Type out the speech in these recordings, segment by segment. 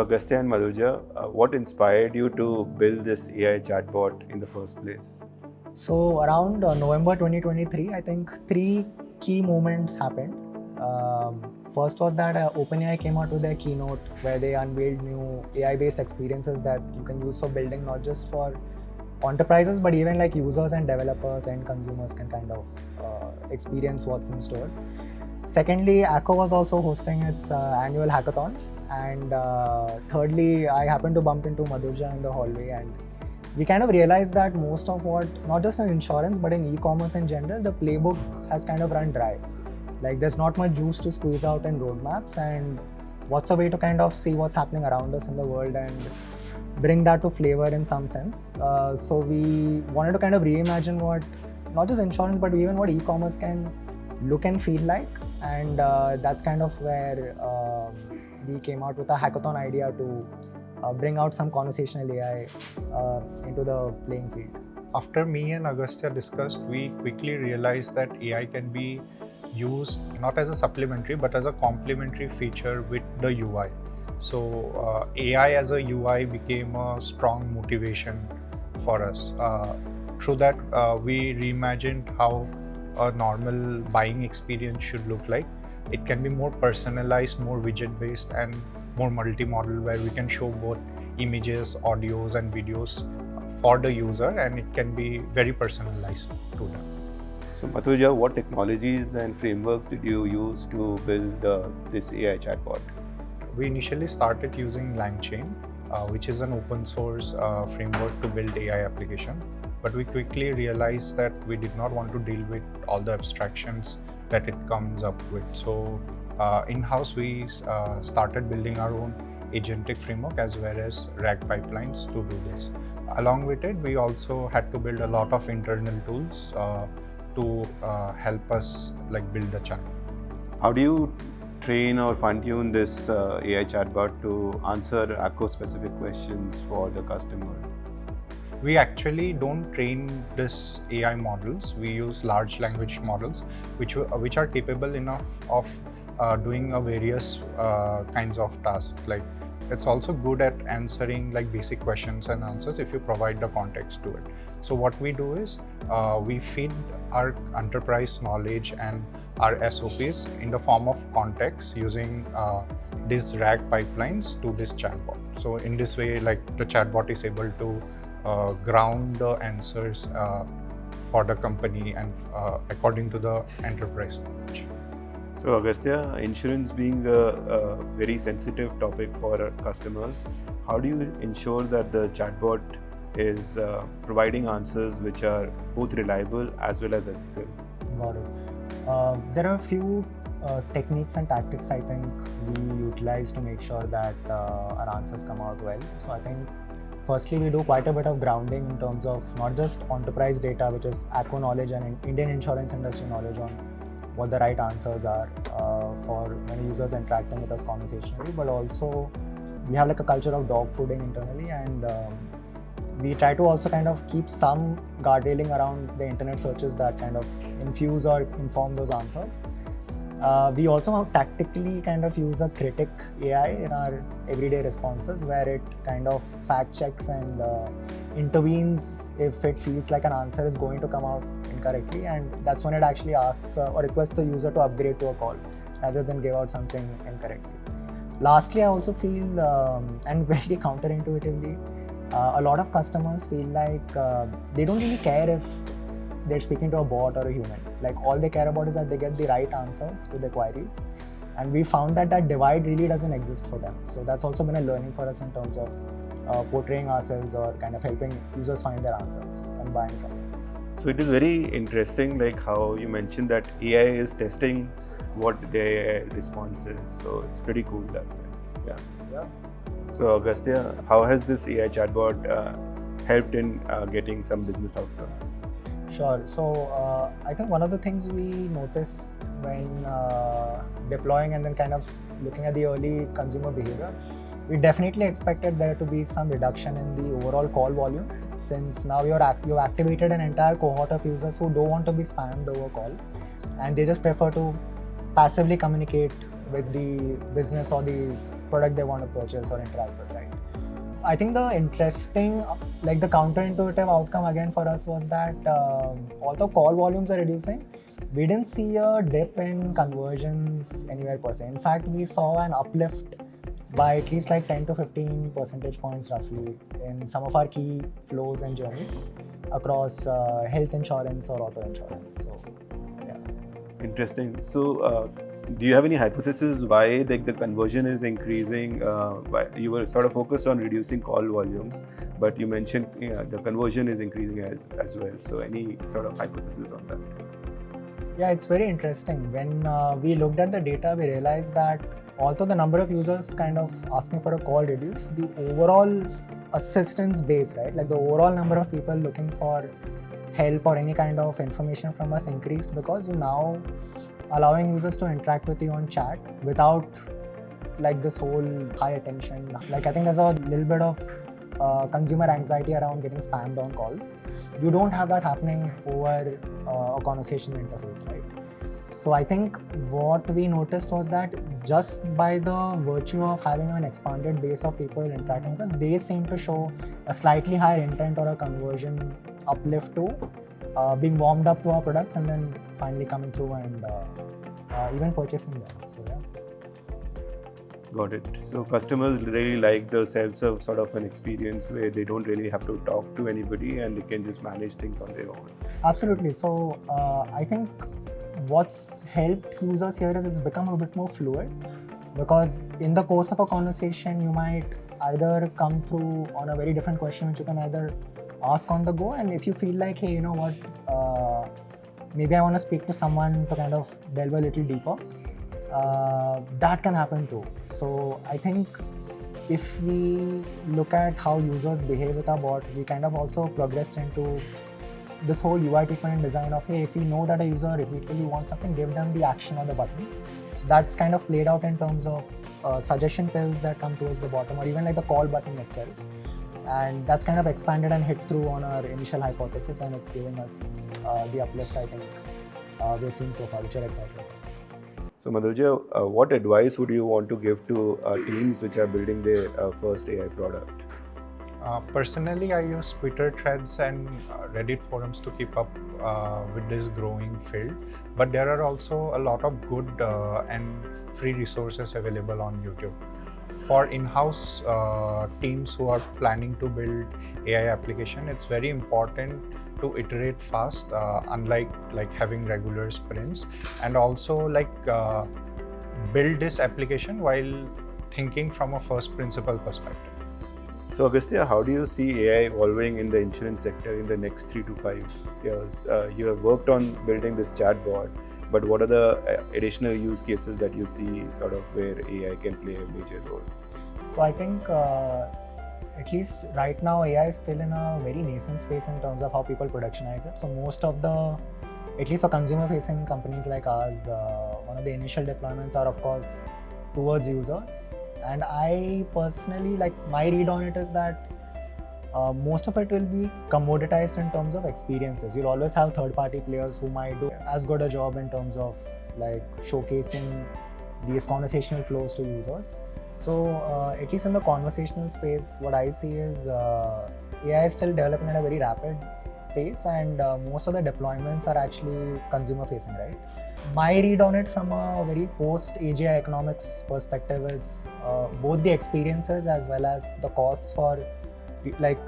Agastya and Madhuja, what inspired you to build this AI chatbot in the first place? So around November 2023, I think three key moments happened. First was that OpenAI came out with their keynote where they unveiled new AI-based experiences that you can use for building, not just for enterprises, but even like users and developers and consumers can kind of experience what's in store. Secondly, ACKO was also hosting its annual hackathon. And thirdly, I happened to bump into Madhuja in the hallway, and we kind of realized that most of what, not just in insurance, but in e-commerce in general, the playbook has kind of run dry. Like there's not much juice to squeeze out in roadmaps, and what's a way to kind of see what's happening around us in the world and bring that to flavor in some sense. So we wanted to kind of reimagine what, not just insurance, but even what e-commerce can look and feel like. And that's kind of where we came out with a hackathon idea to bring out some conversational AI into the playing field. After me and Agastya discussed, we quickly realized that AI can be used not as a supplementary but as a complementary feature with the UI. So AI as a UI became a strong motivation for us. Through that, we reimagined how a normal buying experience should look like. It can be more personalized, more widget-based, and more multi-modal, where we can show both images, audios, and videos for the user, and it can be very personalized to them. So Madhuja, what technologies and frameworks did you use to build this AI chatbot? We initially started using LangChain, which is an open source framework to build AI application. But we quickly realized that we did not want to deal with all the abstractions that it comes up with. So in-house, we started building our own agentic framework as well as RAG pipelines to do this. Along with it, we also had to build a lot of internal tools to help us build the chat. How do you train or fine-tune this AI chatbot to answer ACKO specific questions for the customer? We actually don't train this AI models. We use large language models, which are capable enough of doing various kinds of tasks. Like it's also good at answering basic questions and answers if you provide the context to it. So what we do is we feed our enterprise knowledge and our SOPs in the form of context using these RAG pipelines to this chatbot. So in this way, the chatbot is able to ground the answers for the company and according to the enterprise knowledge. So Agastya, insurance being a very sensitive topic for our customers, how do you ensure that the chatbot is providing answers which are both reliable as well as ethical? Got it. There are a few techniques and tactics I think we utilize to make sure that our answers come out well. So I think firstly, we do quite a bit of grounding in terms of not just enterprise data, which is ACKO knowledge and Indian insurance industry knowledge on what the right answers are for when users interacting with us conversationally, but also we have a culture of dog fooding internally, and we try to also kind of keep some guardrailing around the internet searches that kind of infuse or inform those answers. We also tactically kind of use a critic AI in our everyday responses, where it kind of fact checks and intervenes if it feels like an answer is going to come out incorrectly, and that's when it actually asks or requests the user to upgrade to a call rather than give out something incorrectly. Lastly, I also feel, and very counterintuitively, a lot of customers feel like they don't really care if they're speaking to a bot or a human. All they care about is that they get the right answers to their queries. And we found that that divide really doesn't exist for them. So that's also been a learning for us in terms of portraying ourselves or kind of helping users find their answers and buying from us. So it is very interesting how you mentioned that AI is testing what their response is. So it's pretty cool that way. Yeah. So Agastya, how has this AI chatbot helped in getting some business outcomes? Sure. So I think one of the things we noticed when deploying and then kind of looking at the early consumer behavior, we definitely expected there to be some reduction in the overall call volumes, since now you've activated an entire cohort of users who don't want to be spammed over call, and they just prefer to passively communicate with the business or the product they want to purchase or interact with, right? I think the interesting, like the counterintuitive outcome again for us was that although call volumes are reducing, we didn't see a dip in conversions anywhere per se. In fact, we saw an uplift by at least like 10 to 15 percentage points roughly in some of our key flows and journeys across health insurance or auto insurance. So, yeah. Interesting. So, do you have any hypothesis why the conversion is increasing? Why you were sort of focused on reducing call volumes, but you mentioned the conversion is increasing as well. So, any sort of hypothesis on that? Yeah, it's very interesting. When we looked at the data, we realized that although the number of users kind of asking for a call reduced, the overall assistance base, right? Like the overall number of people looking for help or any kind of information from us increased because you now allowing users to interact with you on chat without like this whole high attention. Like I think there's a little bit of consumer anxiety around getting spammed on calls. You don't have that happening over a conversation interface, right? So I think what we noticed was that just by the virtue of having an expanded base of people interacting with us, they seem to show a slightly higher intent or a conversion uplift to being warmed up to our products and then finally coming through and even purchasing them. So yeah. Got it. So customers really like the self-serve sort of an experience where they don't really have to talk to anybody and they can just manage things on their own. Absolutely. So I think what's helped users here is it's become a bit more fluid because in the course of a conversation, you might either come through on a very different question which you can either ask on the go, and if you feel like, hey, you know what, maybe I want to speak to someone to kind of delve a little deeper, that can happen too. So I think if we look at how users behave with our bot, we kind of also progressed into this whole UI treatment and design of, hey, if we know that a user repeatedly wants something, give them the action on the button. So that's kind of played out in terms of suggestion pills that come towards the bottom or even like the call button itself. And that's kind of expanded and hit through on our initial hypothesis, and it's giving us the uplift I think we're seeing so far, which are exciting. So Madhurja, what advice would you want to give to teams which are building their first AI product? Personally, I use Twitter threads and Reddit forums to keep up with this growing field. But there are also a lot of good and free resources available on YouTube. For in-house teams who are planning to build AI application, it's very important to iterate fast, unlike like having regular sprints, and also like build this application while thinking from a first principle perspective. So Agastya, how do you see AI evolving in the insurance sector in the next 3 to 5 years? You have worked on building this chatbot, but what are the additional use cases that you see sort of where AI can play a major role? So I think at least right now AI is still in a very nascent space in terms of how people productionize it. So most of the, at least for consumer facing companies like ours, one of the initial deployments are of course towards users. And I personally, like my read on it is that most of it will be commoditized in terms of experiences. You'll always have third-party players who might do as good a job in terms of like showcasing these conversational flows to users. So at least in the conversational space, what I see is AI is still developing at a very rapid pace, and most of the deployments are actually consumer-facing, right? My read on it from a very post-AGI economics perspective is both the experiences as well as the costs for like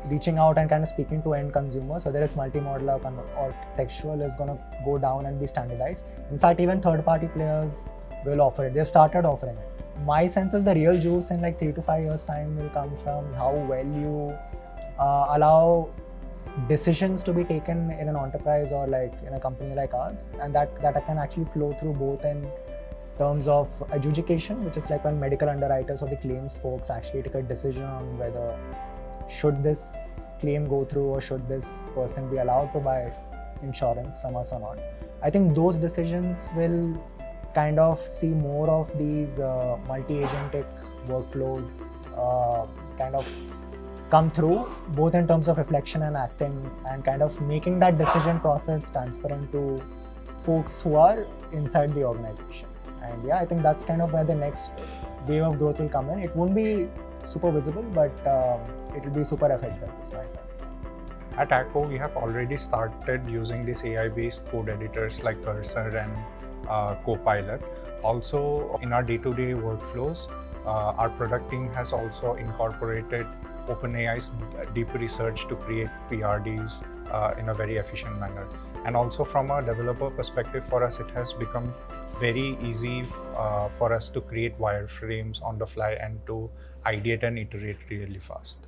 reaching out and kind of speaking to end consumers, whether it's multimodal or textual, is going to go down and be standardized. In fact, even third-party players will offer it. They've started offering it. My sense is the real juice in like 3 to 5 years' time will come from how well you allow decisions to be taken in an enterprise or like in a company like ours, and that can actually flow through both in terms of adjudication, which is like when medical underwriters or the claims folks actually take a decision on whether should this claim go through or should this person be allowed to buy insurance from us or not. I think those decisions will kind of see more of these multi-agentic workflows kind of come through, both in terms of reflection and acting, and kind of making that decision process transparent to folks who are inside the organization. And yeah, I think that's kind of where the next wave of growth will come in. It won't be super visible, but it will be super effective, is my sense. At ACKO, we have already started using these AI-based code editors like Cursor and Copilot. Also, in our day-to-day workflows, our product team has also incorporated OpenAI's deep research to create PRDs in a very efficient manner. And also from a developer perspective, for us, it has become very easy for us to create wireframes on the fly and to ideate and iterate really fast.